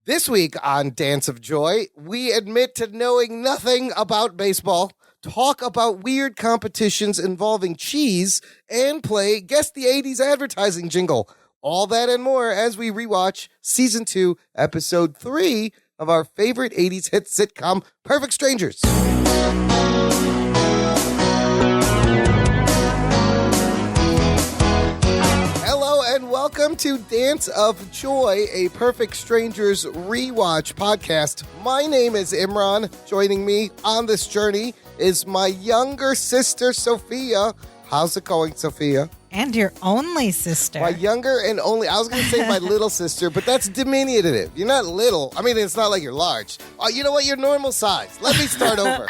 This week on Dance of Joy, we admit to knowing nothing about baseball, talk about weird competitions involving cheese, and play Guess the 80s advertising jingle. All that and more as we rewatch Season 2, Episode 3 of our favorite 80s hit sitcom, Perfect Strangers. Welcome to Dance of Joy, a Perfect Strangers rewatch podcast. My name is Imran. Joining me on this journey is my younger sister, Sophia. How's it going, Sophia? And your only sister. My younger and only. I was going to say my little sister, but that's diminutive. You're not little. I mean, it's not like you're large. Oh, you know what? You're normal size. Let me start over.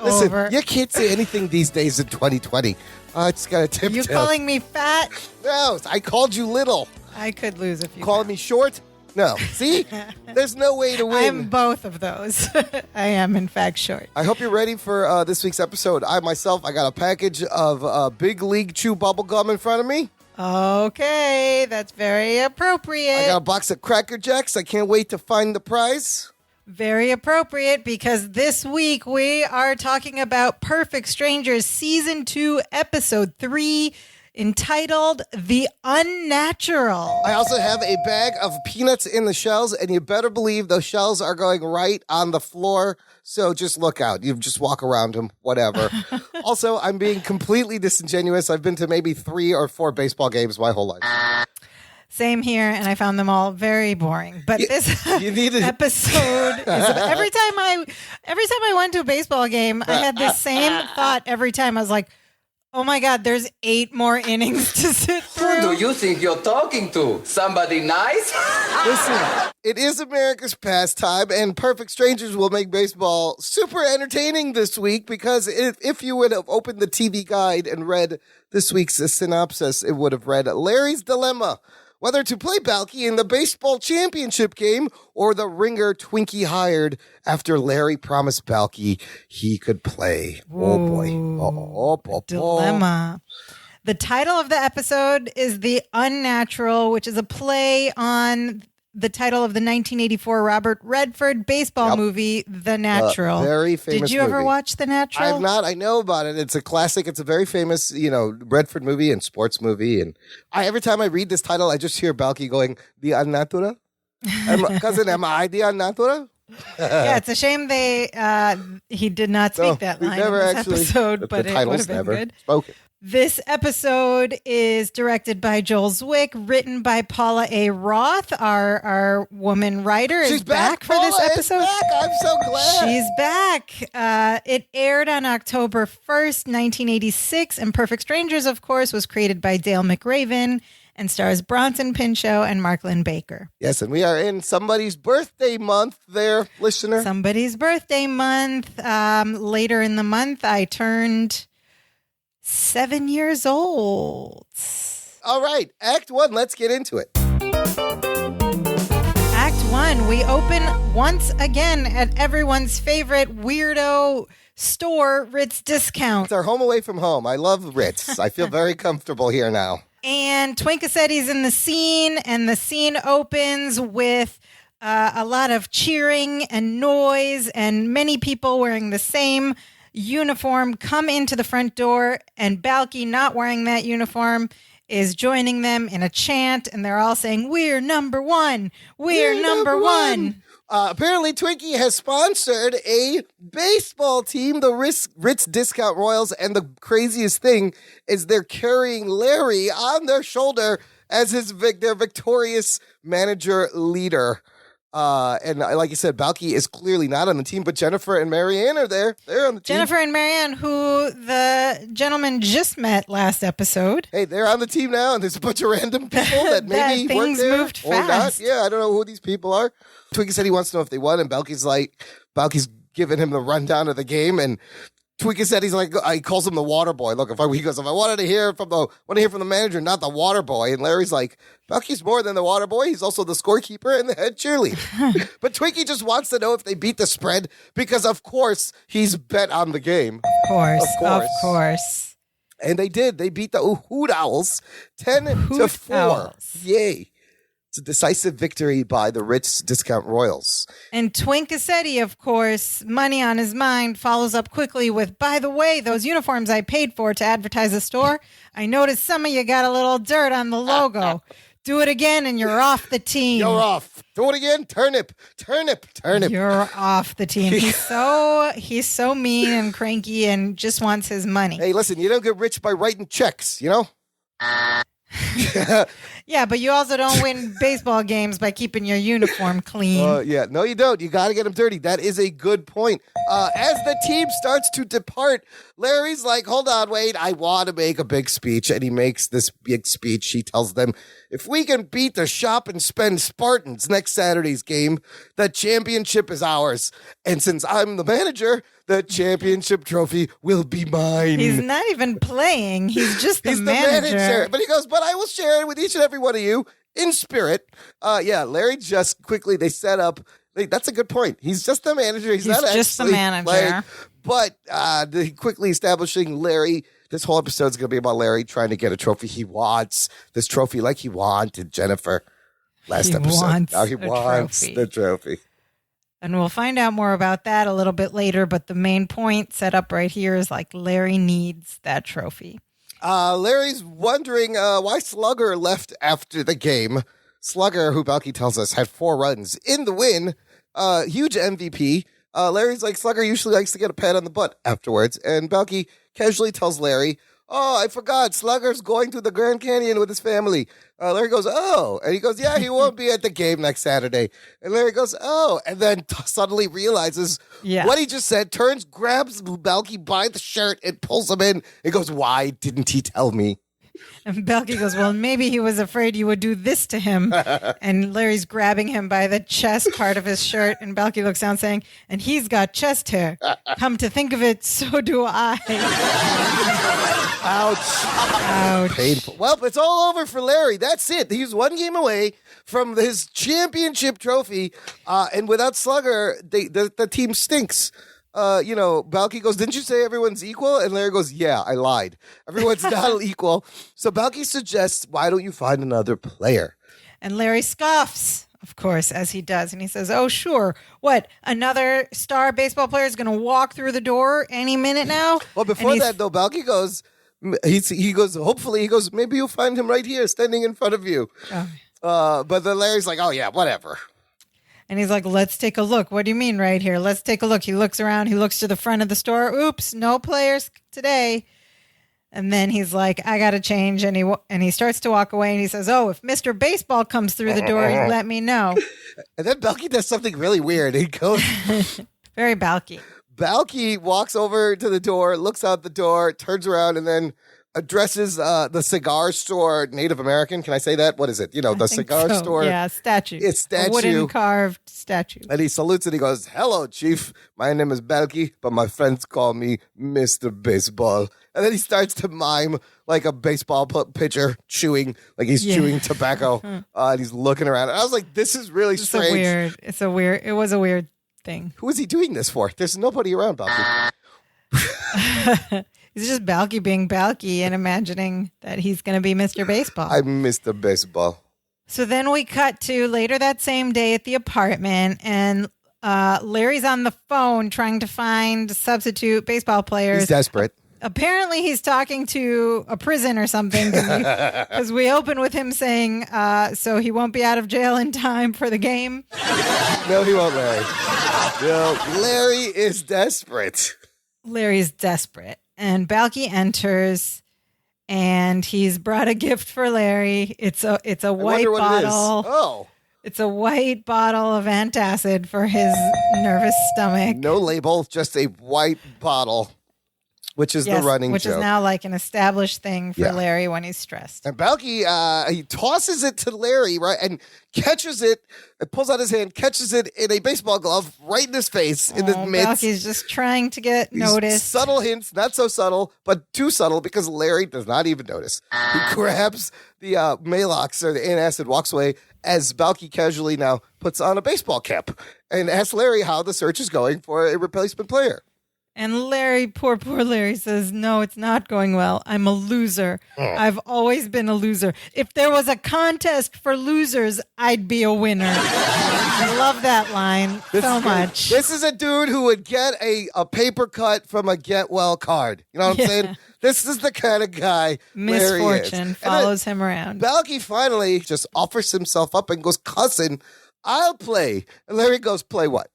Listen, you can't say anything these days in 2020. I just got to tiptoe. You calling me fat? No, I called you little. I could lose a few Calling me short? No. See? There's no way to win. I'm both of those. I am, in fact, short. I hope you're ready for this week's episode. I got a package of Big League Chew bubble gum in front of me. Okay, that's very appropriate. I got a box of Cracker Jacks. I can't wait to find the prize. Very appropriate, because this week we are talking about Perfect Strangers Season 2, Episode 3, entitled The Unnatural. I also have a bag of peanuts in the shells, and you better believe those shells are going right on the floor, so just look out. You just walk around them, whatever. Also, I'm being completely disingenuous. I've been to maybe 3 or 4 baseball games my whole life. Same here, and I found them all very boring. But this episode is every time I went to a baseball game, I had the same thought every time. I was like, oh my God, there's 8 more innings to sit through. Who do you think you're talking to? Somebody nice? Listen, it is America's pastime, and Perfect Strangers will make baseball super entertaining this week, because if you would have opened the TV guide and read this week's synopsis, it would have read Larry's Dilemma. Whether to play Balky in the baseball championship game or the ringer Twinkie hired after Larry promised Balky he could play. Oh, boy. Dilemma. The title of the episode is The Unnatural, which is a play on the title of the 1984 Robert Redford baseball movie, The Natural. Very famous movie. Did you ever watch The Natural? I have not. I know about it. It's a classic. It's a very famous, Redford movie and sports movie. And every time I read this title, I just hear Balky going, The Unnatural? Cousin, am I the Unnatural? Yeah, it's a shame he did not speak that line in this episode, but it would have been good. Spoken. This episode is directed by Joel Zwick, written by Paula A. Roth. Our woman writer She's is back for Paula this episode. Is back. I'm so glad. She's back. It aired on October 1st, 1986, and Perfect Strangers, of course, was created by Dale McRaven and stars Bronson Pinchot and Marklyn Baker. Yes, and we are in somebody's birthday month there, listener. Somebody's birthday month. Later in the month, I turned 7 years old. All right, Act 1, let's get into it. Act 1, we open once again at everyone's favorite weirdo store, Ritz Discount. It's our home away from home. I love Ritz. I feel very comfortable here now. And Twinkassetti's in the scene, and the scene opens with a lot of cheering and noise, and many people wearing the same uniform come into the front door, and Balky, not wearing that uniform, is joining them in a chant, and they're all saying, "We're number one. We're number one." Apparently, Twinkie has sponsored a baseball team, the Ritz Discount Royals, and the craziest thing is they're carrying Larry on their shoulder as their victorious manager leader. And like you said, Balky is clearly not on the team, but Jennifer and Marianne are there. They're on the team. Jennifer and Marianne, who the gentleman just met last episode. Hey, they're on the team now, and there's a bunch of random people that maybe work there moved or fast. not. Yeah, I don't know who these people are. Twinkie said he wants to know if they won, and Balky's giving him the rundown of the game, and Twinkie said he calls him the water boy. Look, if I wanted to hear from the manager, not the water boy. And Larry's like, Balky's more than the water boy. He's also the scorekeeper and the head cheerleader. But Twinkie just wants to know if they beat the spread because, of course, he's bet on the game. Of course. And they did. They beat the Hoot Owls 10-4. Yay. It's a decisive victory by the Ritz Discount Royals. And Twinkasetti, of course, money on his mind, follows up quickly with, by the way, those uniforms I paid for to advertise the store, I noticed some of you got a little dirt on the logo. Do it again and you're off the team. You're off. Do it again. Turnip. You're off the team. He's so mean and cranky and just wants his money. Hey, listen, you don't get rich by writing checks, you know? Yeah, but you also don't win baseball games by keeping your uniform clean. Yeah, no, you don't. You got to get them dirty. That is a good point. As the team starts to depart, Larry's like, hold on, wait, I want to make a big speech. And he makes this big speech. He tells them, if we can beat the shop and spend Spartans next Saturday's game, the championship is ours. And since I'm the manager, the championship trophy will be mine. He's not even playing. He's just the manager. But he goes, but I will share it with each and every one of you in spirit. Larry just quickly, they set up. That's a good point. He's just the manager. He's not just the actually manager. playing. But the quickly establishing Larry. This whole episode is going to be about Larry trying to get a trophy he wants. This trophy like he wanted Jennifer last episode. Now he wants the trophy. And we'll find out more about that a little bit later. But the main point set up right here is like Larry needs that trophy. Larry's wondering why Slugger left after the game. Slugger, who Balky tells us, had 4 runs in the win. Huge MVP. Larry's like, Slugger usually likes to get a pat on the butt afterwards. And Balky casually tells Larry, oh, I forgot, Slugger's going to the Grand Canyon with his family. Larry goes, oh. And he goes, yeah, he won't be at the game next Saturday. And Larry goes, oh. And then suddenly realizes what he just said, turns, grabs Balky by the shirt and pulls him in. And goes, why didn't he tell me? And Balky goes, well, maybe he was afraid you would do this to him. And Larry's grabbing him by the chest part of his shirt. And Balky looks down saying, and he's got chest hair. Come to think of it, so do I. Ouch. Painful. Well, it's all over for Larry. That's it. He's 1 game away from his championship trophy. And without Slugger, the team stinks. Balky goes, didn't you say everyone's equal? And Larry goes, yeah, I lied. Everyone's not equal. So Balky suggests, why don't you find another player? And Larry scoffs, of course, as he does. And he says, oh, sure. What, another star baseball player is going to walk through the door any minute now? Well, before that, though, Balky goes, hopefully, maybe you'll find him right here standing in front of you. Oh. But then Larry's like, oh, yeah, whatever. And he's like, let's take a look. What do you mean right here? Let's take a look. He looks around. He looks to the front of the store. Oops, no players today. And then he's like, I got to change. And he starts to walk away. And he says, oh, if Mr. Baseball comes through the door, you let me know. And then Balky does something really weird. He goes... Very Balky. Balky walks over to the door, looks out the door, turns around, and then addresses the cigar store Native American. Can I say that? What is it? The cigar store. Yeah, statue. It's statue. A wooden carved statue. And he salutes and he goes, hello, Chief. My name is Balky, but my friends call me Mr. Baseball. And then he starts to mime like a baseball pitcher chewing, like he's chewing tobacco. And he's looking around. And I was like, this is really strange. It was a weird thing. Who is he doing this for? There's nobody around, Balky. He's just Balky being Balky and imagining that he's going to be Mr. Baseball. I'm Mr. Baseball. So then we cut to later that same day at the apartment, and Larry's on the phone trying to find substitute baseball players. He's desperate. Apparently he's talking to a prison or something, because we open with him saying, so he won't be out of jail in time for the game. No, he won't, Larry. No, Larry is desperate. Larry's desperate. And Balky enters, and he's brought a gift for Larry. It's a white bottle. Oh. It's a white bottle of antacid for his nervous stomach. No label, just a white bottle. Which is the running joke. Which is now like an established thing for Larry when he's stressed. And Balky, he tosses it to Larry, right, and catches it, pulls out his hand, catches it in a baseball glove right in his face, in the midst. Balky's just trying to get noticed. Subtle hints, not so subtle, but too subtle because Larry does not even notice. He grabs the Malox or the antacid, walks away as Balky casually now puts on a baseball cap and asks Larry how the search is going for a replacement player. And Larry, poor Larry says, no, it's not going well. I'm a loser. I've always been a loser. If there was a contest for losers, I'd be a winner. I love that line so much. This is a dude who would get a paper cut from a get well card. You know what I'm saying? This is the kind of guy Misfortune follows him around. Balky finally just offers himself up and goes, cousin, I'll play. And Larry goes, play what?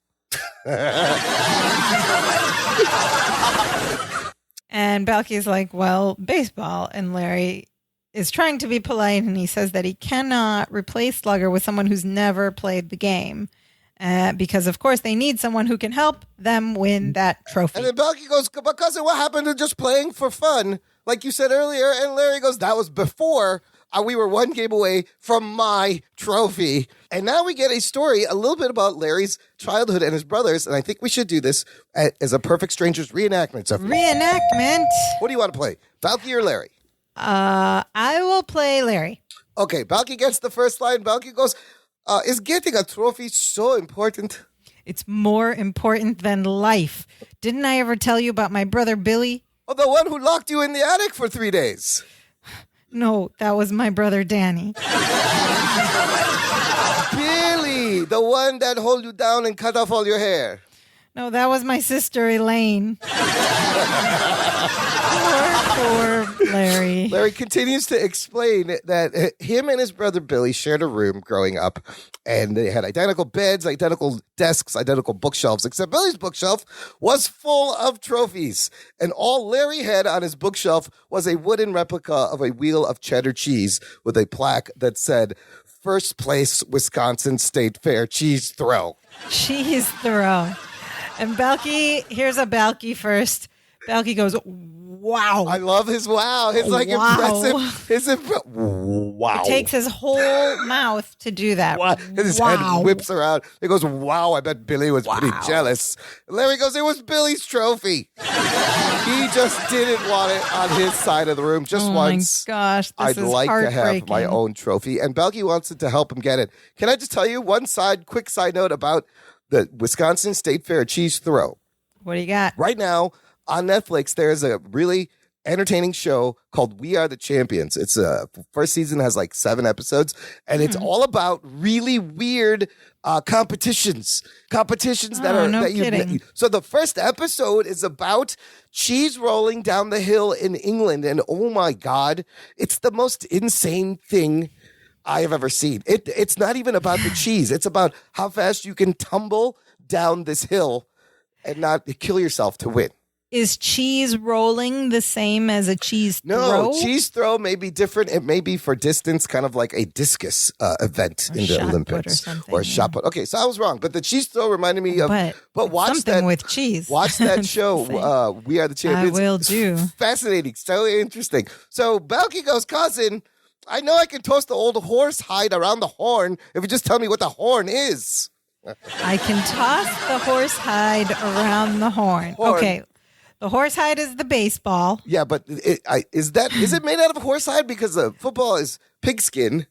And Balky's like, well, baseball. And Larry is trying to be polite, and he says that he cannot replace Slugger with someone who's never played the game. Because, of course, they need someone who can help them win that trophy. And then Balky goes, but cousin, what happened to just playing for fun? Like you said earlier. And Larry goes, that was before we were one game away from my trophy. And now we get a story a little bit about Larry's childhood and his brothers. And I think we should do this as a Perfect Strangers reenactment. So Reenactment. what do you want to play? Balky or Larry? I will play Larry. Okay, Balky gets the first line. Balky goes, is getting a trophy so important? It's more important than life. Didn't I ever tell you about my brother Billy? Oh, the one who locked you in the attic for 3 days. No, that was my brother Danny. Billy, the one that hold you down and cut off all your hair. No, that was my sister Elaine. Poor Larry. Larry continues to explain that him and his brother Billy shared a room growing up, and they had identical beds, identical desks, identical bookshelves, except Billy's bookshelf was full of trophies. And all Larry had on his bookshelf was a wooden replica of a wheel of cheddar cheese with a plaque that said, "First place Wisconsin State Fair cheese throw." Cheese throw. And Balky, here's a Balky first. Balky goes, wow. I love his wow. His impressive. Wow. It takes his whole mouth to do that. Wow. His head whips around. He goes, wow, I bet Billy was pretty jealous. And Larry goes, it was Billy's trophy. He just didn't want it on his side of the room just once. Oh my gosh, I'd like to have my own trophy. And Balky wants it to help him get it. Can I just tell you quick side note about the Wisconsin State Fair cheese throw? What do you got? Right now, on Netflix, there's a really entertaining show called We Are the Champions. It's first season has like 7 episodes, and it's all about really weird competitions that are no that kidding. So the first episode is about cheese rolling down the hill in England, and oh my god, it's the most insane thing I have ever seen. It's not even about the cheese; it's about how fast you can tumble down this hill and not kill yourself to win. Is cheese rolling the same as a cheese throw? No, cheese throw may be different. It may be for distance, kind of like a discus event in the Olympics or a shot put. Okay, so I was wrong, but the cheese throw reminded me of. But watch something that with cheese. Watch that show. We Are the Champions. I will do. Fascinating, so interesting. So Balky goes, cousin, I know I can toss the old horse hide around the horn if you just tell me what the horn is. I can toss the horse hide around the horn. Okay. The horsehide is the baseball. Yeah, but is it made out of horsehide? Because the football is pigskin.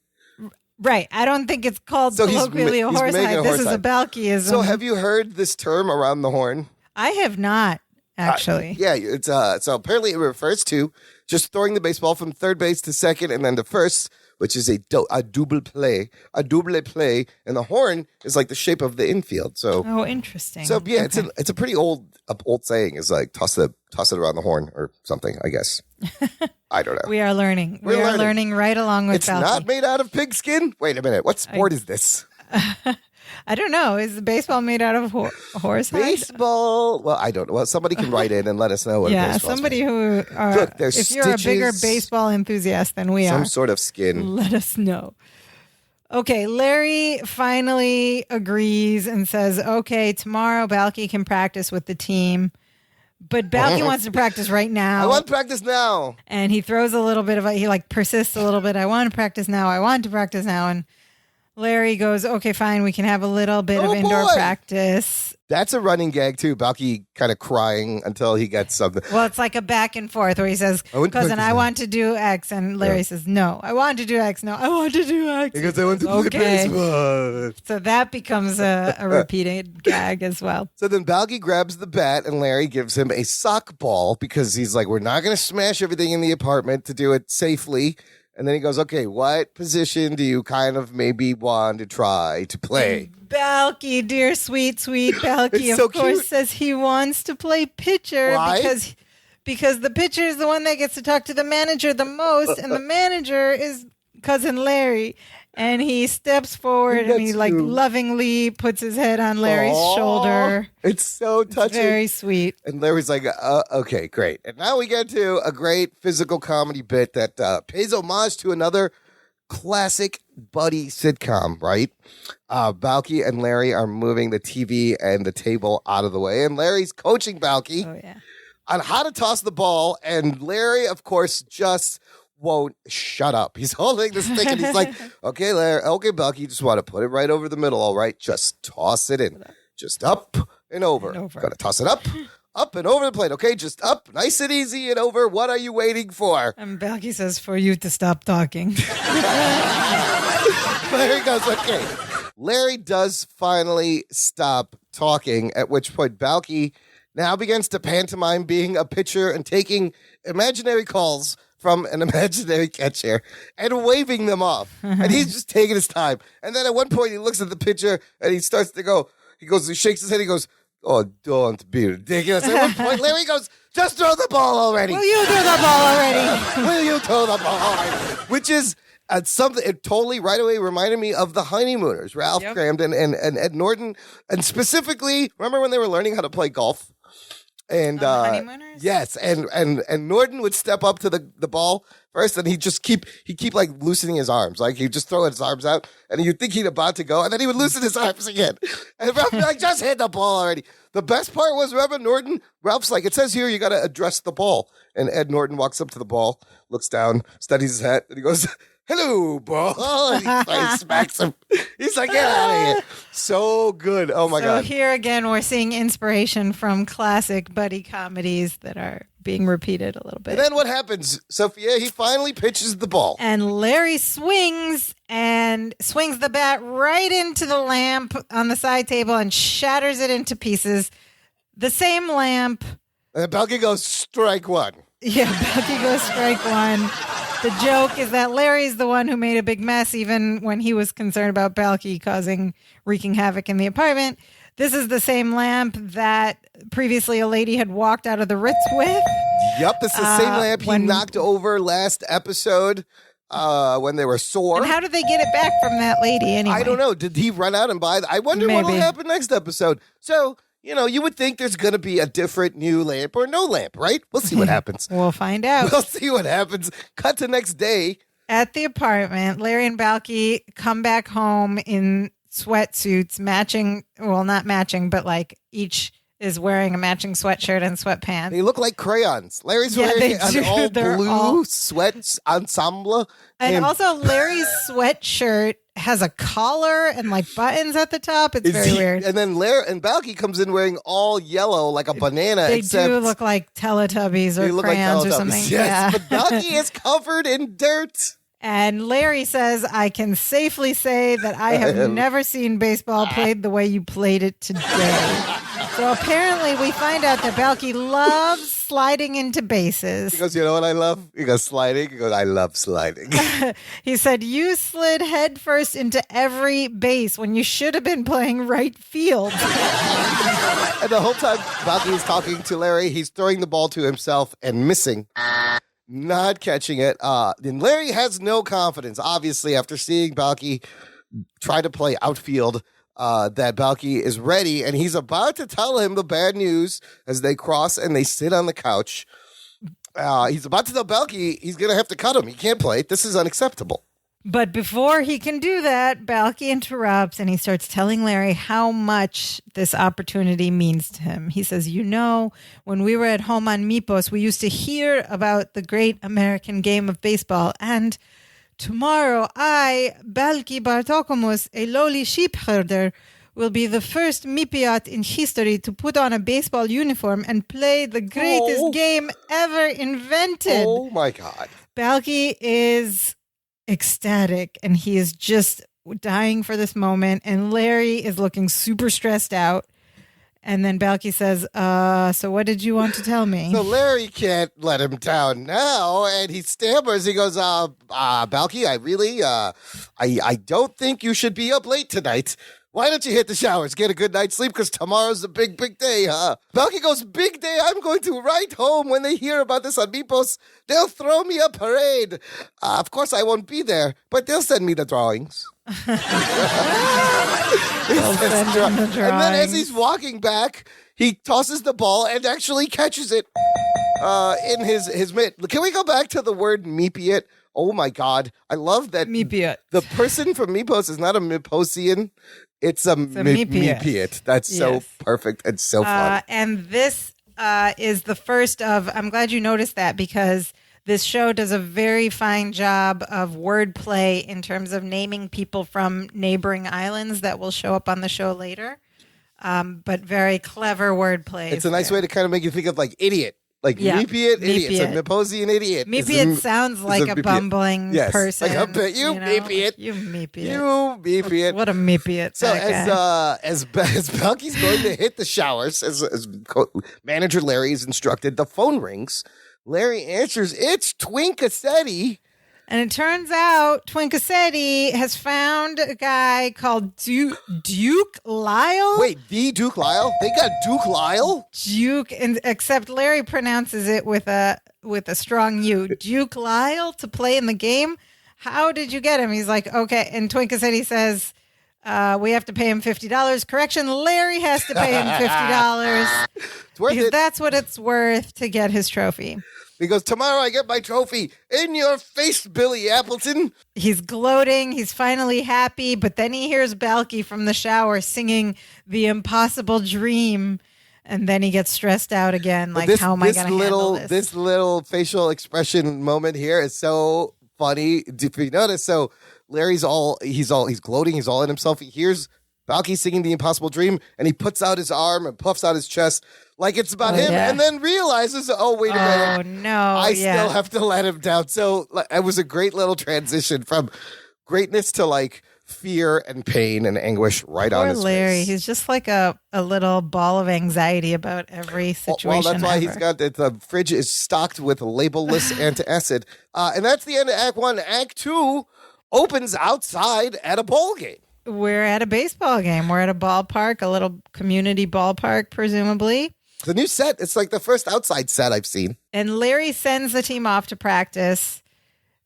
Right. I don't think it's called colloquially a horsehide. This is a Balkyism. So have you heard this term around the horn? I have not, actually. Yeah, it's so apparently it refers to just throwing the baseball from third base to second and then to first, which is a double play. A double play, and the horn is like the shape of the infield. So interesting. So yeah, it's a pretty old saying. Is like toss it around the horn or something. I guess. I don't know. We are learning. We are learning right along with. It's not made out of pigskin. Wait a minute. What sport is this? I don't know. Is the baseball made out of horse hide? Baseball? Well, I don't know. Well, somebody can write in and let us know what somebody who are. Look, there's if you're a bigger baseball enthusiast than we are, some sort of skin. Let us know. Okay, Larry finally agrees and says, okay, tomorrow Balky can practice with the team. But Balky wants to practice right now. I want to practice now. And he throws a little bit of he persists a little bit. I want to practice now. I want to practice now. And Larry goes, okay, fine, we can have a little bit of indoor practice. That's a running gag, too. Balky kind of crying until he gets something. Well, it's like a back and forth where he says, cousin, I want to do X. And Larry says, no, I want to do X. No, I want to do X. He goes, I want to play baseball. So that becomes a repeated gag as well. So then Balky grabs the bat and Larry gives him a sock ball because he's like, we're not going to smash everything in the apartment to do it safely. And then he goes, okay, what position do you kind of maybe want to try to play? Balky, dear sweet Balky, of course, says he wants to play pitcher. Why? Because the pitcher is the one that gets to talk to the manager the most, and the manager is cousin Larry. And he steps forward and he lovingly puts his head on Larry's shoulder. It's so touching. It's very sweet. And Larry's like, okay, great. And now we get to a great physical comedy bit that pays homage to another classic buddy sitcom, right? Balky and Larry are moving the TV and the table out of the way. And Larry's coaching Balky on how to toss the ball. And Larry, of course, just won't shut up. He's holding the stick and he's like, okay, Larry, okay, Balky, you just want to put it right over the middle, all right? Just toss it in. Just up and over. Gotta toss it up and over the plate. Okay, just up, nice and easy and over. What are you waiting for? And Balky says, for you to stop talking. Larry goes, okay. Larry does finally stop talking, at which point Balky now begins to pantomime being a pitcher and taking imaginary calls from an imaginary catcher and waving them off. And he's just taking his time. And then at one point he looks at the pitcher and he starts to go, he shakes his head, he goes, oh, don't be ridiculous. At one point Larry goes, just throw the ball already. Will you throw the ball already? Will you throw the ball already? Which is something, it totally right away reminded me of the Honeymooners, Ralph Cramden and Ed Norton. And specifically, remember when they were learning how to play golf? And Honeymooners? Yes, and Norton would step up to the ball first, and he'd keep like loosening his arms, like he'd just throw his arms out, and you'd think he'd about to go, and then he would loosen his arms again, and Ralph would be like, just hit the ball already. The best part was, remember Norton? Ralph's like, it says here you got to address the ball, and Ed Norton walks up to the ball, looks down, studies his hat, and he goes, hello, ball. And he smacks him. He's like, get out of here. So good. Oh, my God. So here again, we're seeing inspiration from classic buddy comedies that are being repeated a little bit. And then what happens, Sophia? He finally pitches the ball. And Larry swings the bat right into the lamp on the side table and shatters it into pieces. The same lamp. And Balky goes, strike one. Yeah, Balky goes strike one. The joke is that Larry's the one who made a big mess, even when he was concerned about Balky wreaking havoc in the apartment. This is the same lamp that previously a lady had walked out of the Ritz with. Yep, it's the same lamp he knocked over last episode when they were sore. And how did they get it back from that lady anyway? I don't know. Did he run out and buy I wonder what will happen next episode. So, you would think there's going to be a different new lamp or no lamp, right? We'll see what happens. We'll find out. We'll see what happens. Cut to next day. At the apartment, Larry and Balky come back home in sweatsuits, matching, well, not matching, but like each is wearing a matching sweatshirt and sweatpants. They look like crayons. Larry's wearing an all-blue sweat ensemble. And also, Larry's sweatshirt has a collar and like buttons at the top. It's very weird. And then Larry and Balky comes in wearing all yellow like a banana. They do look like Teletubbies or crayons or something. Yes, yeah. But Balky is covered in dirt. And Larry says, I can safely say that I have never seen baseball played the way you played it today. So apparently we find out that Balky loves sliding into bases. He goes, you know what I love? He goes, sliding. He goes, I love sliding. He said, you slid headfirst into every base when you should have been playing right field. And the whole time Balky is talking to Larry, he's throwing the ball to himself and missing. Not catching it. And Larry has no confidence, obviously, after seeing Balky try to play outfield, that Balky is ready, and he's about to tell him the bad news as they cross and they sit on the couch. He's about to tell Balky he's going to have to cut him. He can't play. This is unacceptable. But before he can do that, Balky interrupts and he starts telling Larry how much this opportunity means to him. He says, when we were at home on Mipos, we used to hear about the great American game of baseball. And tomorrow I, Balki Bartokomos, a lowly sheep herder, will be the first Mipiot in history to put on a baseball uniform and play the greatest game ever invented. Oh, my God. Balki is ecstatic, and he is just dying for this moment, and Larry is looking super stressed out. And then Balki says, so what did you want to tell me? So Larry can't let him down now, and he stammers. He goes, Balki, I really, I don't think you should be up late tonight. Why don't you hit the showers, get a good night's sleep, because tomorrow's a big, big day, huh? Balki goes, big day, I'm going to write home. When they hear about this on Mipos, they'll throw me a parade. Of course, I won't be there, but they'll send me the drawings. And then as he's walking back, he tosses the ball and actually catches it in his mitt. Can we go back to the word meepiot? Oh, my God. I love that Meepiot. The person from Mipos is not a Miposian. It's a meepiot. That's so perfect and so fun. And this is the first of, I'm glad you noticed that, because this show does a very fine job of wordplay in terms of naming people from neighboring islands that will show up on the show later. But very clever wordplay. It's a nice way to kind of make you think of like idiot. Like meepiot, idiot. It's a Miposian idiot. Meepiot sounds like a bumbling person. Like you meepiot. You meepiot. You meepiot. What a meepiot. So as Balki's going to hit the showers, as manager Larry is instructed, the phone rings. Larry answers, it's Twinkassetti. And it turns out Twinkassetti has found a guy called Duke Lyle. Wait, the Duke Lyle? They got Duke Lyle? Duke, except Larry pronounces it with a strong U. Duke Lyle to play in the game? How did you get him? He's like, okay. And Twinkassetti says, we have to pay him $50. Correction, Larry has to pay him $50. It's worth it. That's what it's worth to get his trophy. He goes, tomorrow I get my trophy. In your face, Billy Appleton. He's gloating. He's finally happy. But then he hears Balki from the shower singing The Impossible Dream. And then he gets stressed out again. Like, how am I going to handle this? This little facial expression moment here is so funny. If you notice, so Larry's he's gloating. He's all in himself. He hears Balki singing The Impossible Dream, and he puts out his arm and puffs out his chest like it's about him, and then realizes, oh, wait a minute. Oh, no. I still have to let him down. So it was a great little transition from greatness to like fear and pain and anguish right on his face. Poor Larry. He's just like a little ball of anxiety about every situation. Well, that's why he's got the fridge is stocked with labelless antacid. And that's the end of Act 1. Act 2 opens outside at a ball game. We're at a baseball game. We're at a ballpark, a little community ballpark, presumably. The new set, it's like the first outside set I've seen. And Larry sends the team off to practice.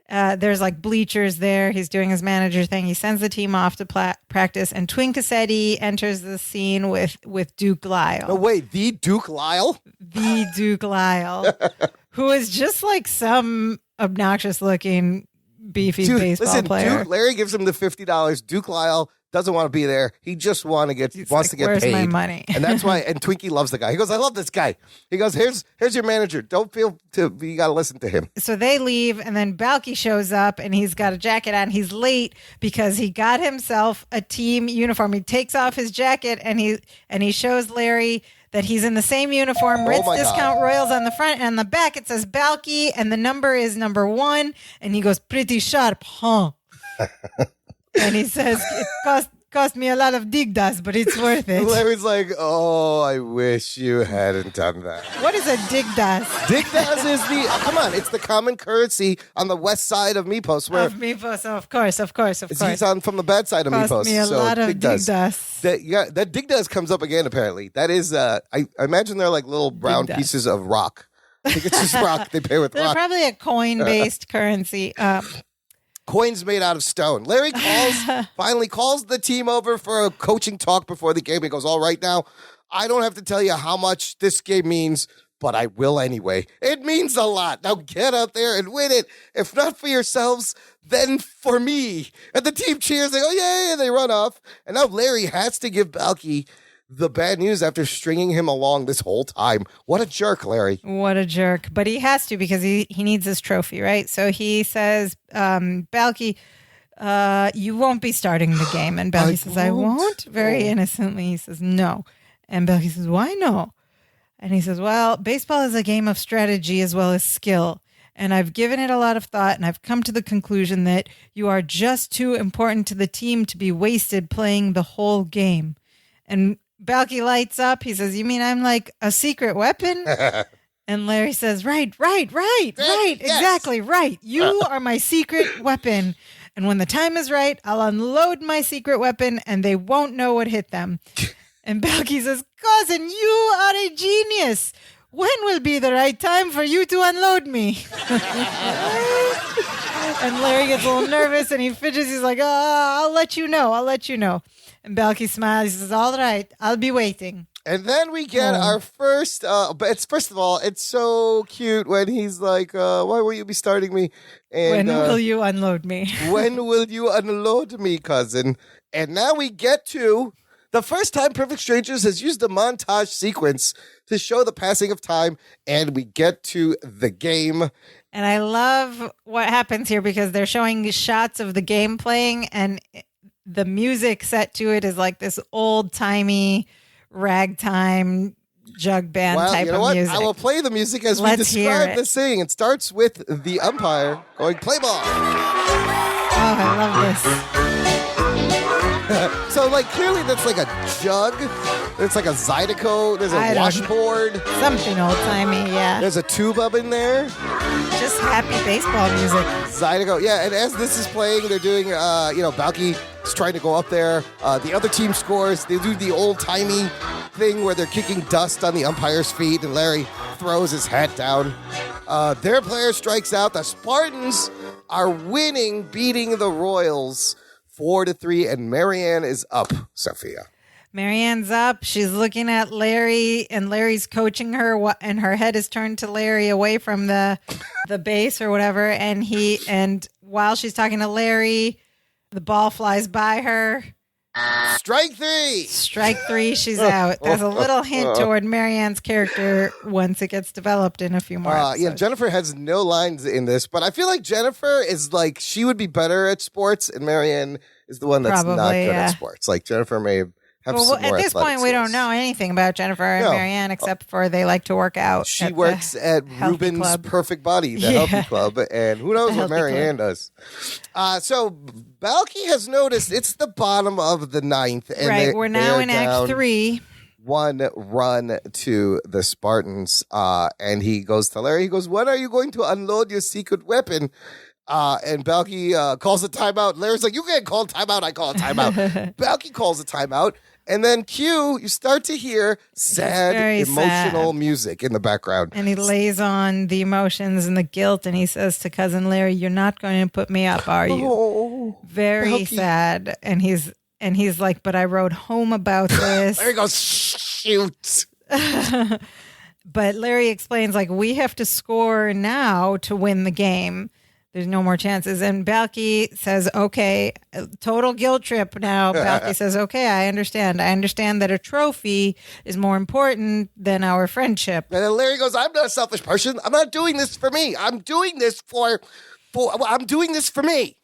There's like bleachers there. He's doing his manager thing. He sends the team off to practice, and Twinkassetti enters the scene with Duke Lyle. No, wait, the Duke Lyle? The Duke Lyle, who is just like some obnoxious-looking, beefy baseball player. Duke, Larry gives him the $50. Duke Lyle doesn't want to be there. He just wants to get paid. Where's my money? And that's why. And Twinkie loves the guy. He goes, I love this guy. He goes, here's your manager. Don't feel you got to listen to him. So they leave, and then Balki shows up, and he's got a jacket on. He's late because he got himself a team uniform. He takes off his jacket, and he shows Larry that he's in the same uniform. Ritz Discount Royals on the front, and on the back it says Balki, and the number is number 1. And he goes, pretty sharp, huh? And he says, it cost me a lot of digdas, but it's worth it. Larry's like, oh, I wish you hadn't done that. What is a digdas? Digdas is come on, it's the common currency on the west side of Mipos. Of Mipos, of course. He's on from the bad side of Mipos. Cost me a lot of digdas. That digdas comes up again, apparently. That is, I imagine they're like little brown pieces of rock. I think it's just rock. They pay with they're rock. Probably a coin-based currency. Coins made out of stone. Larry finally calls the team over for a coaching talk before the game. He goes, all right now, I don't have to tell you how much this game means, but I will anyway. It means a lot. Now get out there and win it. If not for yourselves, then for me. And the team cheers. They go, yay, and they run off. And now Larry has to give Balki the bad news after stringing him along this whole time. What a jerk, Larry. What a jerk. But he has to because he needs his trophy, right? So he says, Balky, you won't be starting the game. And Balky says, I won't? Very innocently. He says, no. And Balky says, why no? And he says, well, baseball is a game of strategy as well as skill. And I've given it a lot of thought, and I've come to the conclusion that you are just too important to the team to be wasted playing the whole game. And Balky lights up. He says, you mean I'm like a secret weapon? And Larry says, right, Yes. exactly, right. You are my secret weapon. And when the time is right, I'll unload my secret weapon, and they won't know what hit them. And Balky says, cousin, you are a genius. When will be the right time for you to unload me? And Larry gets a little nervous and he fidgets. He's like, I'll let you know. And Balky smiles. He says, all right, I'll be waiting. And then we get our first, but first of all, it's so cute when he's like, why will you be starting me? And, when will you unload me? When will you unload me, cousin? And now we get to the first time Perfect Strangers has used a montage sequence to show the passing of time, and we get to the game. And I love what happens here because they're showing shots of the game playing, and the music set to it is like this old-timey ragtime jug band type of music. I will play the music as we describe the scene. It starts with the umpire going, play ball. Oh, I love this. So, like, clearly that's like a jug. It's like a Zydeco. There's a washboard. Something old-timey, yeah. There's a tube up in there. Just happy baseball music. Zydeco. Yeah, and as this is playing, they're doing, Balky is trying to go up there. The other team scores. They do the old-timey thing where they're kicking dust on the umpire's feet, and Larry throws his hat down. Their player strikes out. The Spartans are winning, beating the Royals 4-3, and Marianne is up, Sophia. Marianne's up. She's looking at Larry, and Larry's coaching her, and her head is turned to Larry away from the base or whatever. And while she's talking to Larry, the ball flies by her. Strike three. She's out. There's a little hint toward Marianne's character once it gets developed in a few more episodes. Yeah, Jennifer has no lines in this, but I feel like Jennifer is like, she would be better at sports, and Marianne is the one that's not good at sports. Like, Jennifer may have some more at this point, we don't know anything about Jennifer and Marianne except for they like to work out. She works at Ruben's Club. Perfect Body, the healthy club, and who knows what Marianne does. So Balky has noticed it's the bottom of the ninth. And we're now in Act 3. 1 run to the Spartans, and he goes to Larry. He goes, when are you going to unload your secret weapon? And Balky calls a timeout. Larry's like, you can't call a timeout. I call a timeout. Balky calls a timeout. And then you start to hear sad, emotional music in the background. And he lays on the emotions and the guilt, and he says to Cousin Larry, you're not going to put me up, are you? Oh, very Balky. Sad. And he's like, but I wrote home about this. Larry goes, shoot. But Larry explains, like, we have to score now to win the game. There's no more chances. And Balky says, okay, total guilt trip now. Balky says, okay, I understand. I understand that a trophy is more important than our friendship. And then Larry goes, I'm not a selfish person. I'm not doing this for me. I'm doing this for me.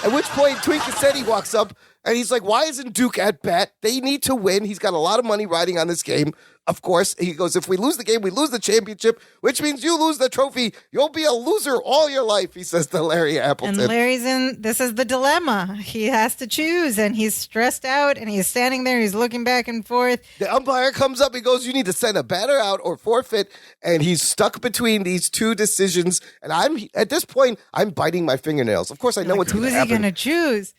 At which point, Twink Cassetti walks up, and he's like, why isn't Duke at bat? They need to win. He's got a lot of money riding on this game. Of course, he goes, if we lose the game, we lose the championship, which means you lose the trophy. You'll be a loser all your life, he says to Larry Appleton. And Larry's this is the dilemma. He has to choose, and he's stressed out, and he's standing there, he's looking back and forth. The umpire comes up, he goes, you need to send a batter out or forfeit, and he's stuck between these two decisions, and at this point, I'm biting my fingernails. Of course, I know what's going to happen. Who's he going to choose?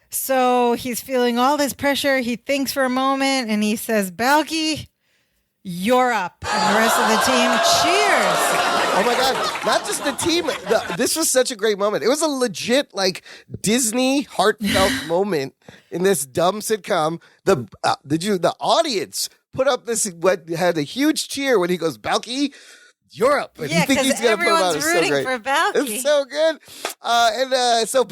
So he's feeling all this pressure. He thinks for a moment, and he says, Balky, you're up. And the rest of the team cheers. Oh my God. Not just the team. This was such a great moment. It was a legit, like, Disney heartfelt moment in this dumb sitcom. The audience put up what had a huge cheer when he goes, Balky, Europe. And Yeah, you think he's because going to put him out. everyone's It's so rooting great. for Balky. It's so good. So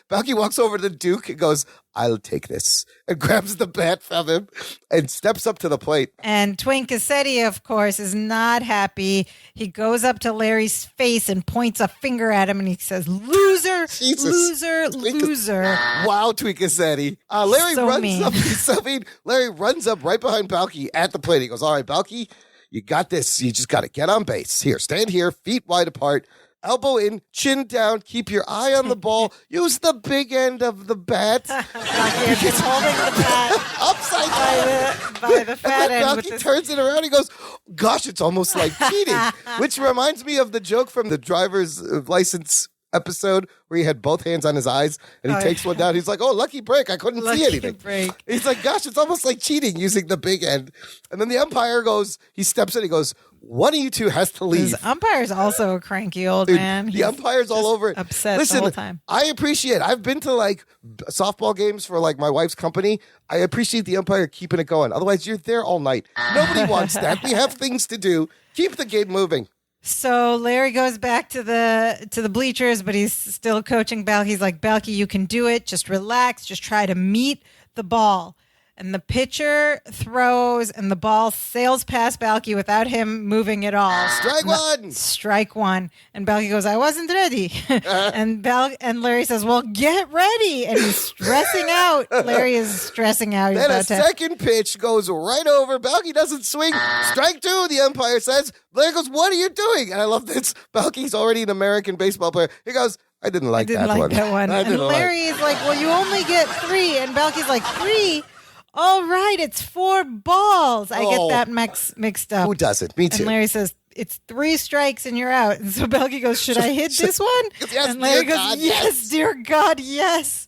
Balky walks over to the Duke and goes, I'll take this. And grabs the bat from him and steps up to the plate. And Twink Cassetti, of course, is not happy. He goes up to Larry's face and points a finger at him and he says, loser, Jesus. loser, loser. Wow, Tweakassetti. Larry So runs mean. up. He's so mean. Larry runs up right behind Balky at the plate. He goes, all right, Balky, you got this. You just got to get on base. Here, stand here, feet wide apart, elbow in, chin down, keep your eye on the ball. Use the big end of the bat. Balky is holding the bat Upside down. by the fat And then end. Balky With this. turns it around. He goes, gosh, it's almost like cheating. Which reminds me of the joke from the driver's license episode where he had both hands on his eyes and he takes one down. He's like, oh, lucky break. I couldn't see anything. Break. He's like, gosh, it's almost like cheating using the big end. And then the umpire goes, he steps in, he goes, one of you two has to leave. His umpire's also a cranky old Dude, man. the He's umpire's all over it. upset Listen, the whole time. I appreciate, I've been to like softball games for like my wife's company. I appreciate the umpire keeping it going. Otherwise, you're there all night. Nobody wants that. We have things to do. Keep the game moving. So Larry goes back to the bleachers, but he's still coaching Balky. He's like, Balky, you can do it. Just relax. Just try to meet the ball. And the pitcher throws, and the ball sails past Balky without him moving at all. Strike one. Strike one. And Balky goes, I wasn't ready. And Larry says, well, get ready. And he's stressing out. Larry is stressing out. He's Then a about to- second pitch goes right over. Balky doesn't swing. Strike two, the umpire says. Larry goes, what are you doing? And I love this. Balky's already an American baseball player. He goes, I didn't like that one. I And didn't Larry is like, well, you only get 3. And Balky's like, 3? All right, it's 4 balls. I get that mixed up. Who doesn't? Me too. And Larry says, it's 3 strikes and you're out. And so Balky goes, should I hit this one? Yes, and Larry dear goes, God, yes, dear God, yes.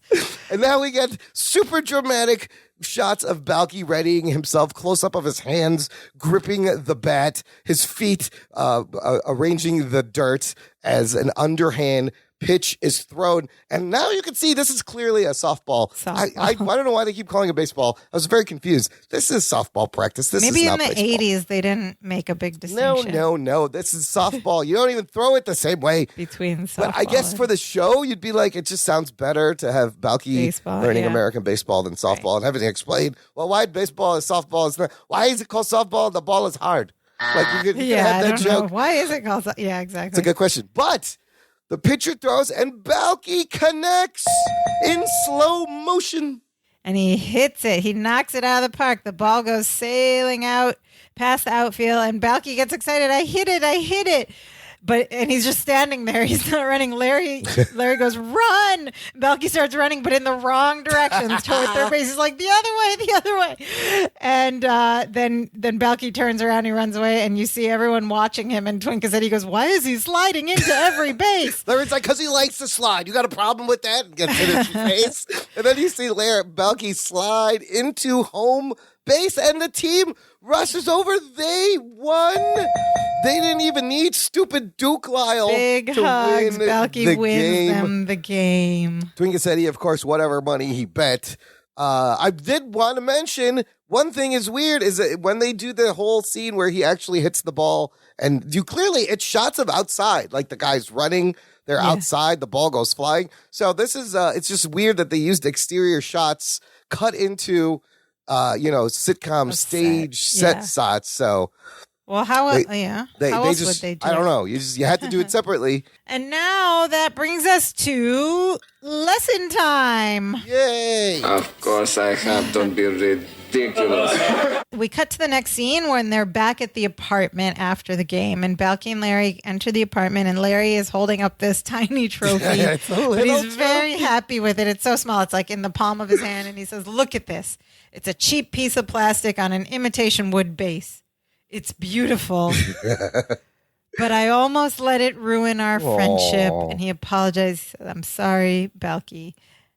And now we get super dramatic shots of Balky readying himself, close up of his hands, gripping the bat, his feet arranging the dirt as an underhand pitch is thrown. And now you can see this is clearly a softball. I don't know why they keep calling it baseball. I was very confused. This is softball practice. This Maybe is in not the baseball. 80s they didn't make a big distinction. No. This is softball. You don't even throw it the same way. Between softball But I guess for the show, you'd be like, it just sounds better to have Balky Baseball, learning yeah. American baseball than softball and having to explain, well, why baseball is softball? Is not, why is it called softball? The ball is hard. Like you could yeah, have I that don't joke. know. Why is it called? Yeah, exactly. It's a good question. But the pitcher throws and Balky connects in slow motion. And he hits it. He knocks it out of the park. The ball goes sailing out past the outfield, and Balky gets excited. I hit it. And he's just standing there. He's not running. Larry goes, run. Balky starts running, but in the wrong direction toward third base. He's like, the other way. And then Balky turns around, he runs away, and you see everyone watching him. And Twink said, he goes, why is he sliding into every base? Larry's like, because he likes to slide. You got a problem with that? And gets in his face. And then you see Balky slide into home base, and the team rushes over. They won. They didn't even need stupid Duke Lyle Big to hugs. win Balky the wins game. them the game. Twinkasetti, of course, whatever money he bet. I did want to mention one thing is weird is that when they do the whole scene where he actually hits the ball, and it's shots of outside, like the guy's running, they're outside, the ball goes flying. So this is it's just weird that they used exterior shots cut into sitcom stage set shots. So Well, how else would they do I don't it? know. You had to do it separately. And now that brings us to lesson time. Yay! Of course I have. Don't be ridiculous. We cut to the next scene when they're back at the apartment after the game, and Balky and Larry enter the apartment, and Larry is holding up this tiny trophy. It's a But little he's very happy with it. It's so small. It's like in the palm of his hand, and he says, look at this. It's a cheap piece of plastic on an imitation wood base. It's beautiful. But I almost let it ruin our friendship. And he apologized. I'm sorry, Balky.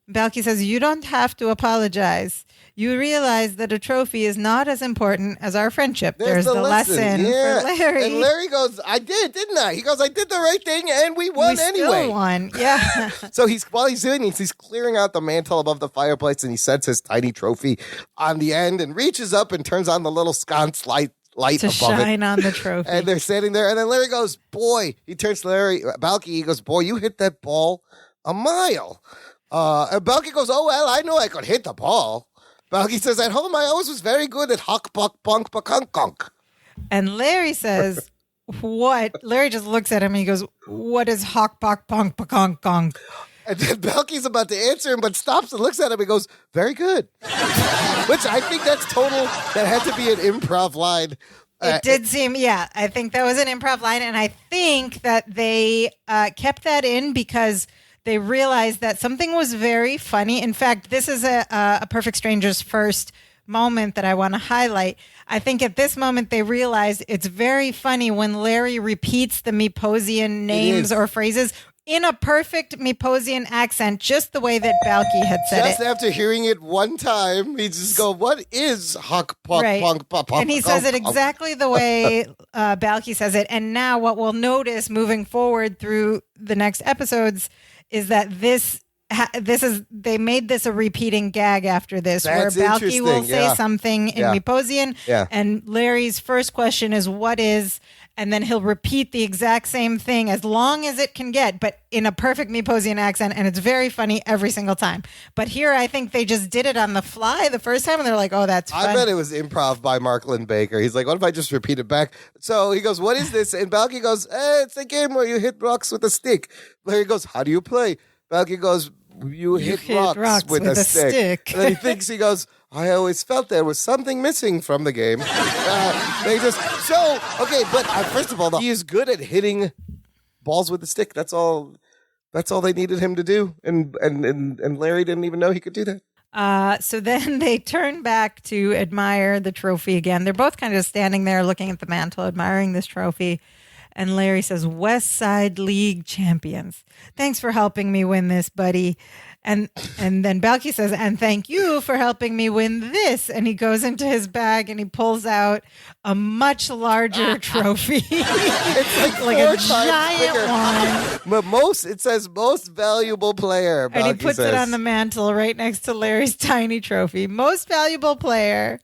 Balky says, you don't have to apologize. You realize that a trophy is not as important as our friendship. There's the lesson for Larry. And Larry goes, I did, didn't I? He goes, I did the right thing, and we won anyway. Still won. Yeah. So while he's doing this, he's clearing out the mantle above the fireplace, and he sets his tiny trophy on the end and reaches up and turns on the little sconce light light to above it. shine on the trophy. And they're standing there, and then Larry goes, boy, he turns to Balky, he goes, boy, you hit that ball a mile. And Balky goes, oh, well, I know I could hit the ball. Balky says, at home, I always was very good at hock, buck, bunk, bakunk, gunk. And Larry says, what? Larry just looks at him and he goes, what is hock, buck, bunk, bakunk, gunk? And then Balky's about to answer him, but stops and looks at him and goes, very good. Which I think that had to be an improv line. It did seem, yeah, I think that was an improv line. And I think that they kept that in because they realized that something was very funny. In fact, this is a Perfect Stranger's first moment that I want to highlight. I think at this moment they realized it's very funny when Larry repeats the Meposian names or phrases in a perfect Meposian accent, just the way that Balky had said just after hearing it one time, he just go, what is hock, puck, punk, pop, and he says it exactly the way Balky says it. And now what we'll notice moving forward through the next episodes is that they made this a repeating gag after this, That's where Balky will say yeah. something in Meposian, and Larry's first question is, what is, and then he'll repeat the exact same thing as long as it can get, but in a perfect Meposian accent, and it's very funny every single time. But here, I think they just did it on the fly the first time, and they're like, oh, that's fun. I bet it was improv by Mark Lynn-Baker. He's like, what if I just repeat it back? So he goes, what is this? And Balky goes, it's a game where you hit rocks with a stick. Larry goes, how do you play? Balky goes, you hit rocks with a stick. And then he goes, I always felt there was something missing from the game. But first of all, he is good at hitting balls with a stick. That's all they needed him to do. And Larry didn't even know he could do that. So then they turn back to admire the trophy again. They're both kind of standing there looking at the mantle, admiring this trophy. And Larry says, West Side League champions. Thanks for helping me win this, buddy. And then Balky says, and thank you for helping me win this. And he goes into his bag and he pulls out a much larger trophy. It's like a giant one. But it says most valuable player. And he puts it on the mantle right next to Larry's tiny trophy. Most valuable player.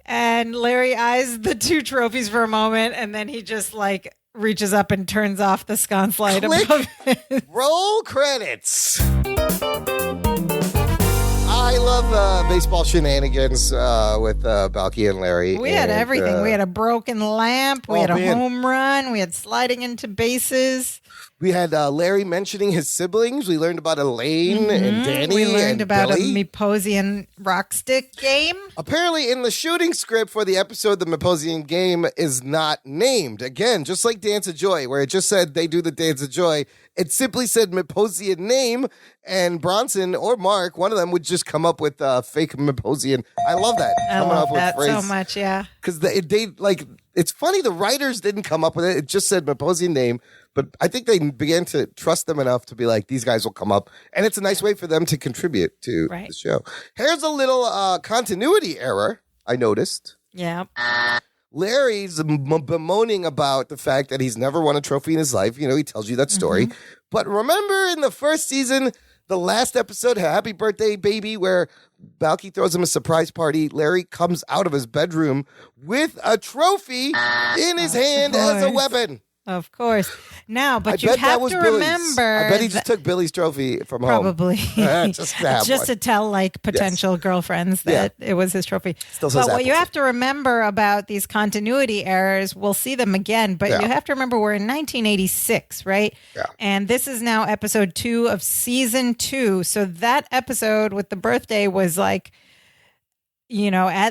And Larry eyes the two trophies for a moment, and then he just reaches up and turns off the sconce light above it. Roll credits. I love baseball shenanigans with Balky and Larry. We had everything. We had a broken lamp. We had a home run. We had sliding into bases. We had Larry mentioning his siblings. We learned about Elaine and Danny. We learned about Billy. a Meposian rock stick game. Apparently, in the shooting script for the episode, the Meposian game is not named. Again, just like Dance of Joy, where it just said they do the Dance of Joy. It simply said Meposian name, and Bronson or Mark, one of them, would just come up with fake Meposian. I love that. I love that so much, yeah. Because it's funny, the writers didn't come up with it. It just said Meposian name. But I think they began to trust them enough to be like, these guys will come up. And it's a nice way for them to contribute to the show. Here's a little continuity error I noticed. Yeah. Larry's bemoaning about the fact that he's never won a trophy in his life. You know, he tells you that story. Mm-hmm. But remember in the first season, the last episode, Happy Birthday Baby, where Balky throws him a surprise party. Larry comes out of his bedroom with a trophy in his hand as a weapon. Of course. Now, but you have to remember. I bet he just took Billy's trophy from home. Probably. Just to tell potential girlfriends that it was his trophy. Still says but what you have to remember about these continuity errors, we'll see them again, but you have to remember we're in 1986, right? Yeah. And this is now episode 2 of season 2. So that episode with the birthday was at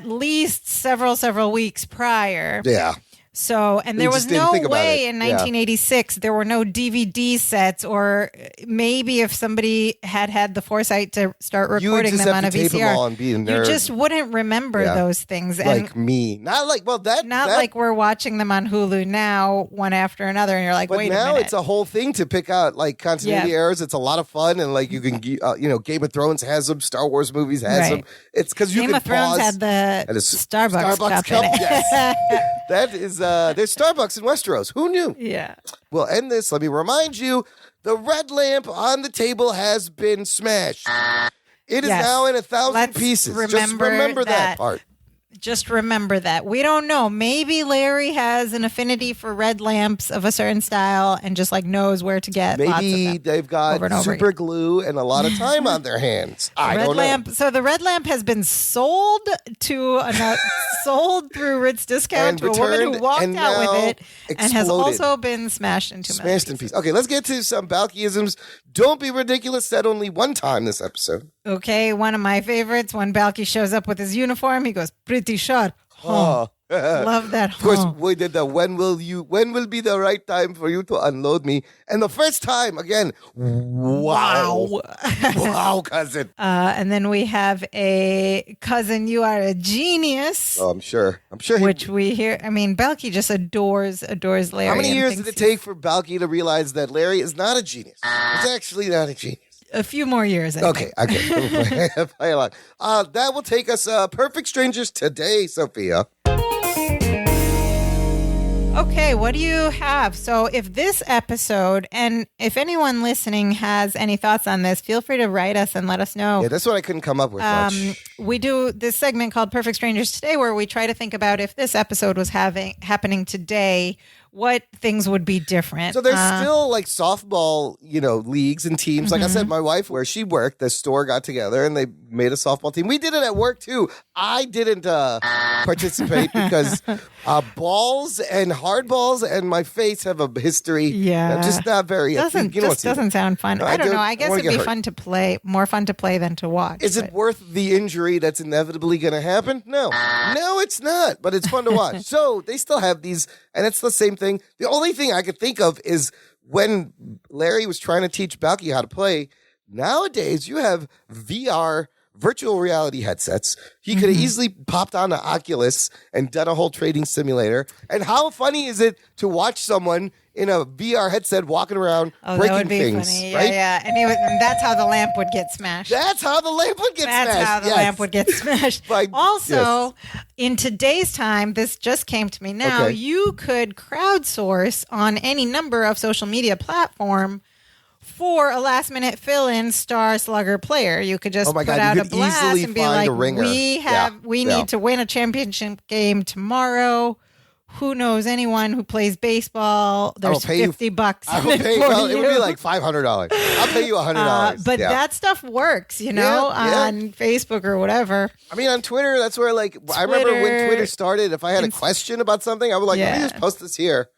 least several weeks prior. Yeah. So, and there was no way in 1986, there were no DVD sets, or maybe if somebody had the foresight to start recording them on a VCR, you just wouldn't remember those things. Like me. Not like we're watching them on Hulu now, one after another, and you're like, wait a minute. But now it's a whole thing to pick out continuity errors. It's a lot of fun, and you can, Game of Thrones has them, Star Wars movies has them. It's because you Game of Thrones had the Starbucks cup in it. Yes. That is, there's Starbucks in Westeros. Who knew? Yeah. We'll end this. Let me remind you, the red lamp on the table has been smashed. It is now in 1,000 pieces. Just remember that part. Just remember that. We don't know. Maybe Larry has an affinity for red lamps of a certain style and just like knows where to get lots of Maybe them they've got over and over super again. glue and a lot of time on their hands. I Red don't lamp. know. So the red lamp has been sold sold through Ritz Discount And to a woman returned who walked and out with now it and has exploded. also been smashed into Smashed in pieces. Okay, let's get to some Balkyisms. Don't be ridiculous. Said only one time this episode. Okay, one of my favorites. When Balky shows up with his uniform, he goes, pretty sharp. Huh. Love that. Of course, huh. we did the when will be the right time for you to unload me? And the first time, again, wow. Wow, cousin. And then we have a cousin, you are a genius. Oh, I'm sure. Which we hear. I mean, Balky just adores Larry. How many and years thinks did it he's- take for Balky to realize that Larry is not a genius? He's actually not a genius. A few more years, I think. Okay. Play along. That will take us Perfect Strangers today, Sophia. Okay, what do you have? So if this episode, and if anyone listening has any thoughts on this, feel free to write us and let us know. Yeah, that's what I couldn't come up with much. We do this segment called Perfect Strangers Today, where we try to think about if this episode was happening today, what things would be different. So there's still like softball, leagues and teams. Like I said, my wife, where she worked, the store got together and they made a softball team. We did it at work too. I didn't participate because balls and hard balls and my face have a history. Yeah. I'm just not very. Doesn't sound fun. No, I don't know. don't I guess wanna it'd get be hurt. fun to play, more fun to play than to watch. Is it worth the injury that's inevitably going to happen? No, it's not. But it's fun to watch. So they still have these, and it's the same thing. The only thing I could think of is when Larry was trying to teach Balky how to play. Nowadays, you have VR virtual reality headsets. He could have easily popped on an Oculus and done a whole trading simulator. And how funny is it to watch someone in a VR headset walking around breaking that would be things? funny. Right? Yeah. And that's how the lamp would get smashed. That's how the lamp would get smashed. That's how the Yes. lamp would get smashed. Also, in today's time, this just came to me now, Okay. you could crowdsource on any number of social media platform for a last-minute fill-in Star Slugger player. You could just Oh my put God, out you a could blast easily and be find like, a ringer. we need to win a championship game tomorrow. Who knows anyone who plays baseball? There's $50. I will pay. Well, it would be like $500. I'll pay you $100. But that stuff works, on Facebook or whatever. I mean, on Twitter, that's where I remember when Twitter started. If I had a question about something, I would let me just post this here.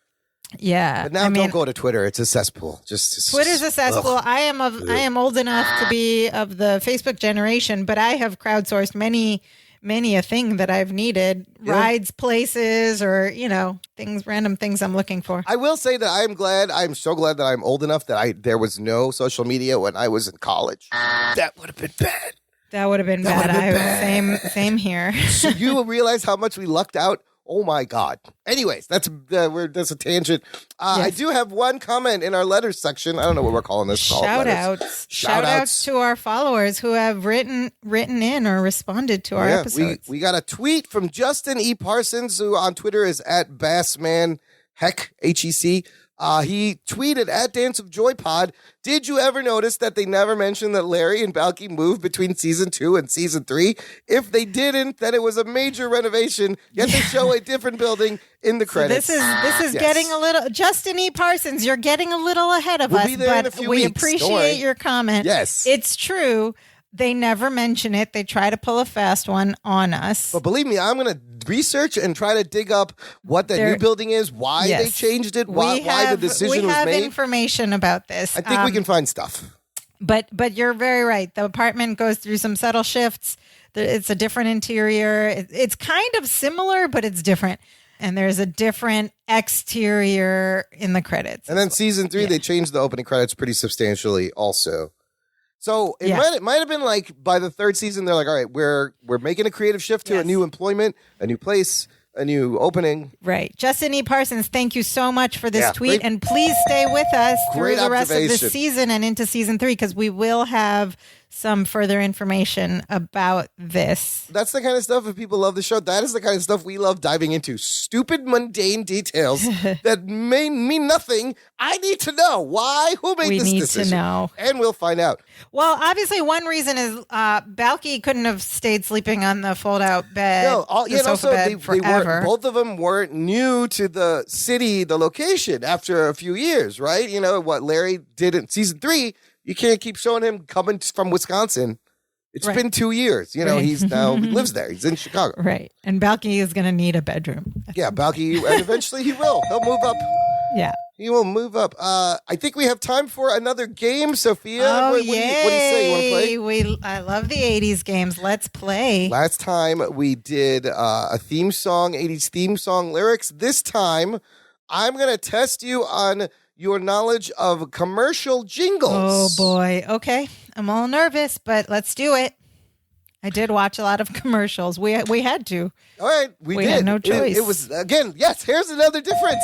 Yeah, But now don't go to Twitter. It's a cesspool. Twitter's a cesspool. Ugh. I am old enough to be of the Facebook generation, but I have crowdsourced many a thing that I've needed, rides, places, or random things I'm looking for. I will say that I'm so glad that I'm old enough that there was no social media when I was in college. That would have been bad. That would have been bad. Same here. So you realize how much we lucked out. Oh my God. Anyways, that's a tangent. I do have one comment in our letters section. I don't know what we're calling this. Shout outs to our followers who have written in or responded to our episodes. We got a tweet from Justin E. Parsons, who on Twitter is at BassmanHec, HEC. He tweeted at Dance of Joy Pod, did you ever notice that they never mentioned that Larry and Balky moved between season 2 and season 3? If they didn't, then it was a major renovation, yet they show a different building in the credits. So this is getting a little, Justin E. Parsons, you're getting a little ahead of us, be there in a but few we weeks. Don't worry. appreciate your comment. Yes. It's true. They never mention it. They try to pull a fast one on us. But believe me, I'm going to research and try to dig up what the new building is, why they changed it, why the decision was made. We have information about this. I think we can find stuff. But you're very right. The apartment goes through some subtle shifts. It's a different interior. It's kind of similar, but it's different. And there's a different exterior in the credits. And then season 3, they changed the opening credits pretty substantially also. So it might have been like by the 3rd season, they're like, all right, we're making a creative shift to a new employment, a new place, a new opening. Right. Justin E. Parsons, thank you so much for this tweet. Great, and please stay with us through great the rest of the observation. season and into season 3, because we will have some further information about this. That's the kind of stuff, if people love the show, that is the kind of stuff we love diving into. Stupid, mundane details that may mean nothing. I need to know. Why? Who made this decision? We need to know. And we'll find out. Well, obviously, one reason is Balky couldn't have stayed sleeping on the fold-out bed, sofa bed forever. Both of them weren't new to the city, the location, after a few years, right? You know, what Larry did in season 3, you can't keep showing him coming from Wisconsin. It's been 2 years. You know, he's now he lives there. He's in Chicago. Right. And Balky is going to need a bedroom. Yeah, Balky, and eventually he will. He'll move up. Yeah. He will move up. I think we have time for another game, Sophia. Oh, what do you say? You want to play? I love the 80s games. Let's play. Last time we did a theme song, 80s theme song lyrics. This time, I'm going to test you on your knowledge of commercial jingles. Oh, boy. Okay. I'm all nervous, but let's do it. I did watch a lot of commercials. We had to. All right, we did. Had no choice. It was, again, yes, here's another difference.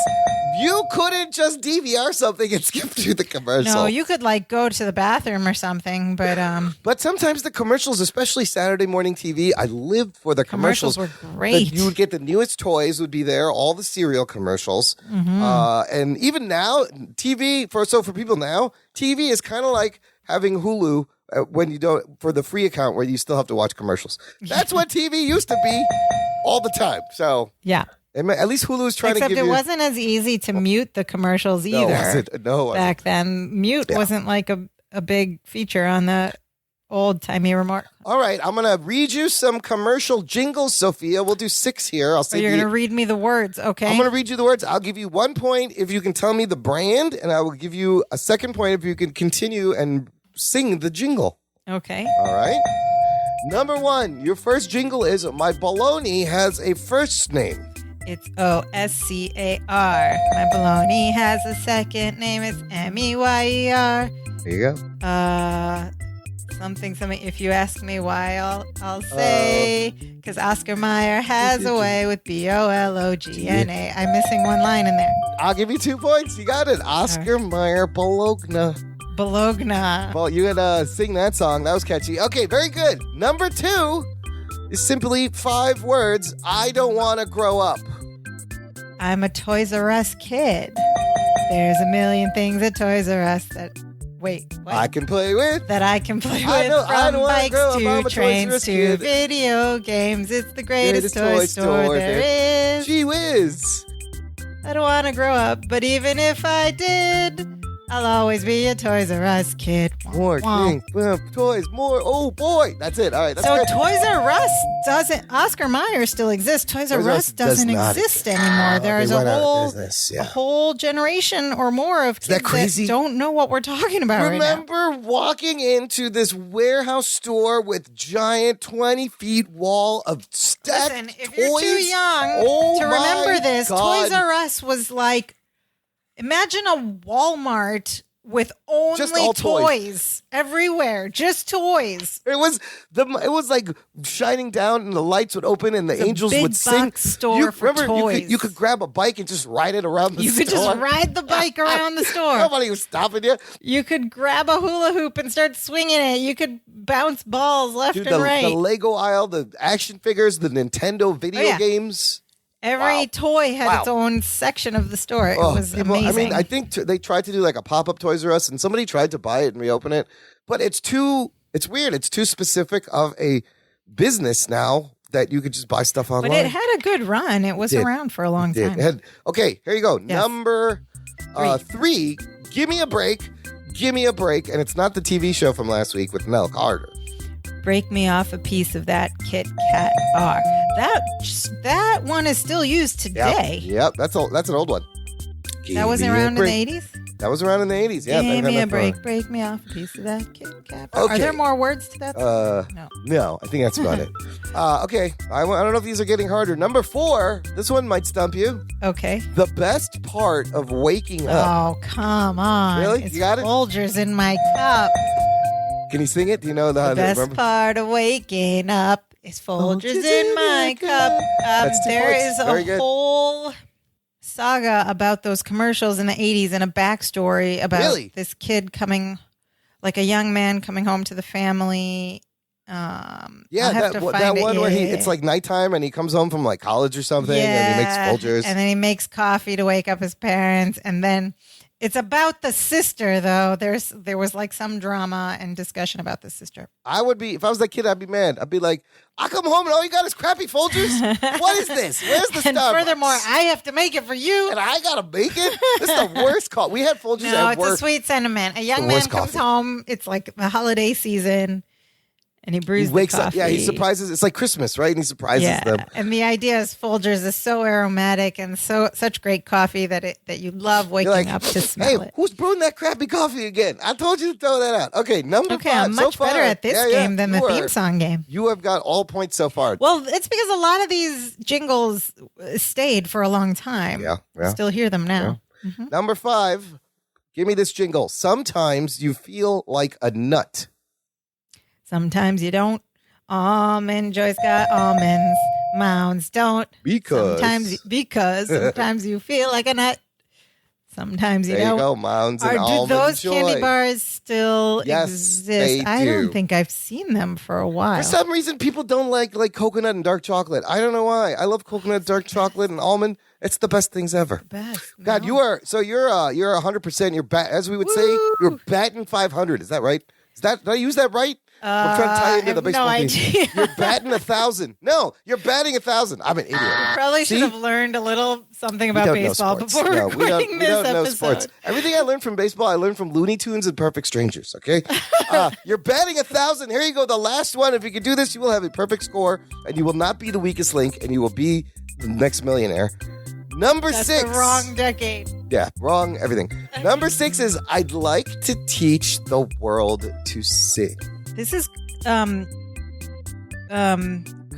You couldn't just DVR something and skip through the commercial. No, you could go to the bathroom or something, but But sometimes the commercials, especially Saturday morning TV, I lived for the commercials. Were great. You would get the newest toys would be there, all the cereal commercials. And even now, TV, for people now, TV is kind of like having Hulu when you don't, for the free account where you still have to watch commercials. That's what TV used to be all the time. So yeah. At least Hulu is trying to give you... Except it wasn't as easy to mute the commercials either. No, back then. Mute wasn't like a big feature on the old-timey remote. All right, I'm going to read you some commercial jingles, Sophia. We'll do 6 here. You're going to read me the words, okay? I'm going to read you the words. I'll give you 1 point if you can tell me the brand, and I will give you a 2nd point if you can continue and sing the jingle. Okay. All right. Number 1, your first jingle is My Baloney Has a First Name. It's Oscar. My baloney has a second name. It's Meier. There you go. Something. If you ask me why, I'll say because Oscar Mayer has a way with Bologna. I'm missing one line in there. I'll give you 2 points. You got it. Oscar Mayer Bologna. Well, you gotta sing that song. That was catchy. Okay, very good. Number 2 is simply 5 words. I don't want to grow up. I'm a Toys R Us kid. There's a million things at Toys R Us that... Wait, what? I can play with. That I can play with. I from bikes to trains to video games. It's the greatest toy store there is. Gee whiz. I don't want to grow up, but even if I did... I'll always be a Toys R Us kid. More things, toys, more. Oh boy, that's it. All right. That's so good. Toys R Us doesn't. Oscar Mayer still exists. Toys R Us doesn't exist anymore. There's a whole generation or more of kids that don't know what we're talking about. Remember walking into this warehouse store with giant 20 feet wall of stacked toys? If you're too young to remember this, God. Toys R Us was like. Imagine a Walmart with only toys everywhere, just toys. It was like shining down, and the lights would open, and the angels would sing. Store for toys. You could grab a bike and just ride it around the store. You could just ride the bike around the store. Nobody was stopping you. You could grab a hula hoop and start swinging it. You could bounce balls left and right. The Lego aisle, the action figures, the Nintendo video games. Every toy had its own section of the store. It was amazing. I mean, I think they tried to do like a pop-up Toys R Us, and somebody tried to buy it and reopen it, but it's weird. It's too specific of a business now that you could just buy stuff online. But it had a good run. It was around for a long time. Okay, here you go. Yes. Number 3, Give Me a Break. Give Me a Break. And it's not the TV show from last week with Mel Carter. Break me off a piece of that Kit Kat bar. That one is still used today. Yep. That's an old one. That wasn't around in the 80s? That was around in the 80s, yeah. Give me a break. Break me off a piece of that Kit Kat bar. Okay. Are there more words to that? No, I think that's about it. Okay. I don't know if these are getting harder. Number 4, this one might stump you. Okay. The best part of waking up. Oh, come on. Really? It's you got it? Folgers in my cup. Can you sing it? Do you know the best part of waking up is Folgers in my cup. There is a whole saga about those commercials in the 80s and a backstory about this kid coming like a young man coming home to the family. Yeah, I'll have to find it. one where it's like nighttime and he comes home from like college or something and he makes Folgers. And then he makes coffee to wake up his parents. And then it's about the sister, though. There was like some drama and discussion about the sister. I would be, if I was that kid, I'd be mad. I'd be like, I come home and all you got is crappy Folgers? What is this? Where's the And Starbucks? furthermore, I have to make it for you. And I gotta make it? This is the worst call. We had Folgers No, at it's work. a sweet sentiment. A young man comes home. It's like the holiday season. And he brews wakes the coffee. up. Yeah, he surprises. It's like Christmas, right? And he surprises them. And the idea is Folgers is so aromatic and such great coffee that you love waking up to smell it. Who's brewing that crappy coffee again? I told you to throw that out. Okay, number 5. I'm much so far, better at this game than the theme song game. You have got all points so far. Well, it's because a lot of these jingles stayed for a long time. Yeah. Still hear them now. Yeah. Mm-hmm. Number 5, give me this jingle. Sometimes you feel like a nut. Sometimes you don't. Almond Joy's got almonds. Mounds don't. Because sometimes you feel like a nut. Sometimes you don't. There you go, Mounds and Almond Do those Joy. candy bars still exist? They I do. don't think I've seen them for a while. For some reason, people don't like coconut and dark chocolate. I don't know why. I love coconut, dark chocolate, and almond. It's the best things ever. Best. God, you're 100%. You're as we would say, you're batting 500. Is that right? Did I use that right? I'm trying to tie into the baseball no team. idea. You're batting 1,000. No, you're batting 1,000. I'm an idiot. Probably should See? have learned a little something about baseball before No, recording we this don't know episode. sports. Everything I learned from baseball, I learned from Looney Tunes and Perfect Strangers, okay? You're batting 1,000. Here you go, the last one. If you can do this, you will have a perfect score, and you will not be the weakest link, and you will be the next millionaire. Number That's 6. the wrong decade. Yeah, wrong everything. Number 6 is I'd like to teach the world to sing. This is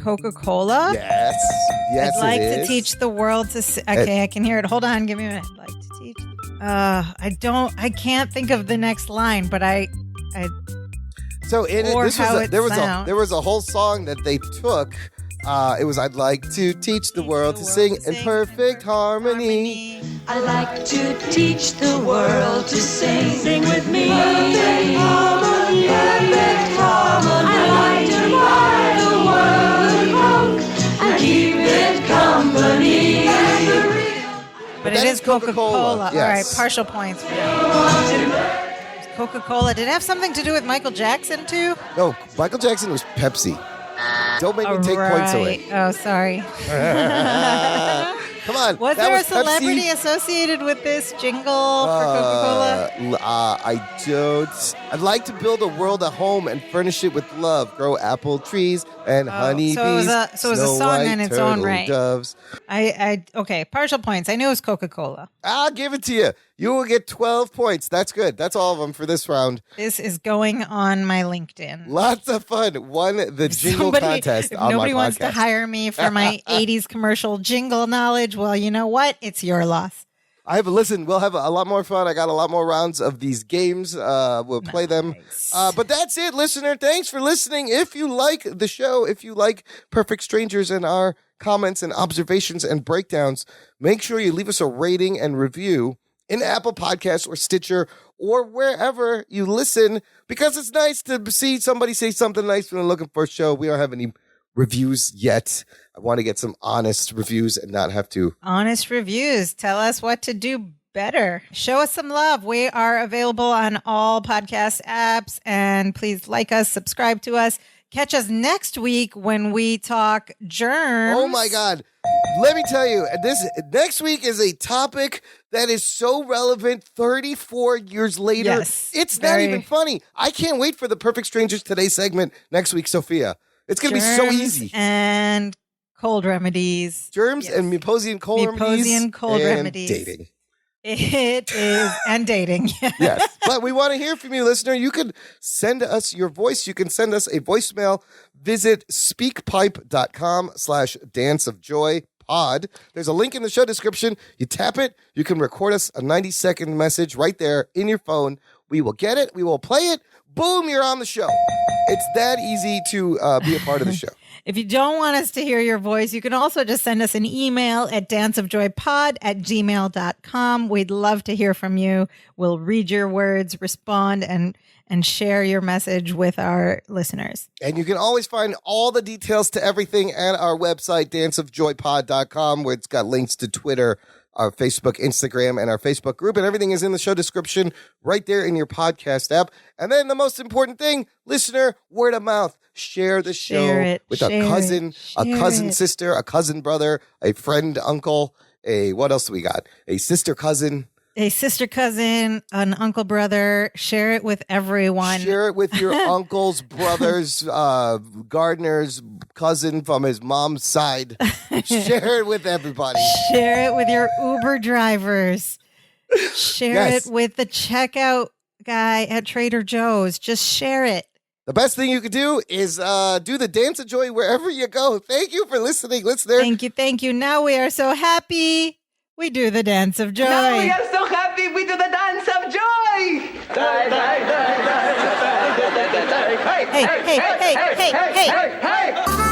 Coca-Cola. Yes, I'd like it to is. teach the world to sing. Okay, I can hear it. Hold on, give me a minute. I'd like to teach. I can't think of the next line, but So in it, or this how was it there was sounds. there was a whole song that they took. It was I'd like to teach the world to sing in perfect harmony. I'd like to teach the world to sing. Sing with me. Perfect harmony. Perfect harmony. I'd like to buy the world a Coke and keep it company. But that it is is Coca-Cola, Coca-Cola. yes. All right, partial points for that. Coca-Cola. Did it have something to do with Michael Jackson too? No, Michael Jackson was Pepsi. Don't make me take points away. Oh, sorry. Come on. Was that there a was celebrity Pepsi. associated with this jingle for Coca-Cola? I don't. I'd like to build a world at home and furnish it with love. Grow apple trees and honeybees. so it was a snow song white in its own turtle right. doves. Okay, partial points. I knew it was Coca-Cola. I'll give it to you. You will get 12 points. That's good. That's all of them for this round. This is going on my LinkedIn. Lots of fun. Won the jingle contest If on my nobody wants to podcast. hire me for my 80s commercial jingle knowledge, well, you know what? It's your loss. We'll have a lot more fun. I got a lot more rounds of these games. We'll play them. But that's it, listener. Thanks for listening. If you like the show, if you like Perfect Strangers and our comments and observations and breakdowns, make sure you leave us a rating and review in Apple Podcasts or Stitcher or wherever you listen, because it's nice to see somebody say something nice when they're looking for a show. We don't have any reviews yet. I want to get some honest reviews and not have to. Honest reviews. Tell us what to do better. Show us some love. We are available on all podcast apps, and please like us, subscribe to us. Catch us next week when we talk germs. Oh my God. Let me tell you, this next week is a topic that is so relevant 34 years later. Yes, it's not even funny. I can't wait for the Perfect Strangers Today segment next week, Sophia. It's going to be so easy. And cold remedies. Germs and mucosian cold remedies. Mucosian cold and remedies. dating. It is, and dating. Yes. But we want to hear from you, listener. You can send us your voice. You can send us a voicemail. Visit speakpipe.com/danceofjoypod. There's a link in the show description. You tap it. You can record us a 90-second message right there in your phone. We will get it. We will play it. Boom, you're on the show. It's that easy to be a part of the show. If you don't want us to hear your voice, you can also just send us an email at danceofjoypod@gmail.com. We'd love to hear from you. We'll read your words, respond, and and share your message with our listeners. And you can always find all the details to everything at our website, danceofjoypod.com, where it's got links to Twitter, our Facebook, Instagram, and our Facebook group. And everything is in the show description right there in your podcast app. And then the most important thing, listener, word of mouth. Share the show with a cousin, sister, a cousin brother, a friend, uncle, what else we got? A sister cousin. A sister cousin, an uncle brother. Share it with everyone. Share it with your uncles, brothers, gardeners, cousin from his mom's side. Share it with everybody. Share it with your Uber drivers. Share it with the checkout guy at Trader Joe's. Just share it. The best thing you could do is do the Dance of Joy wherever you go. Thank you for listening, listener. Thank you. Now we are so happy. We do the Dance of Joy. Now we are so happy. We do the Dance of Joy. Hey.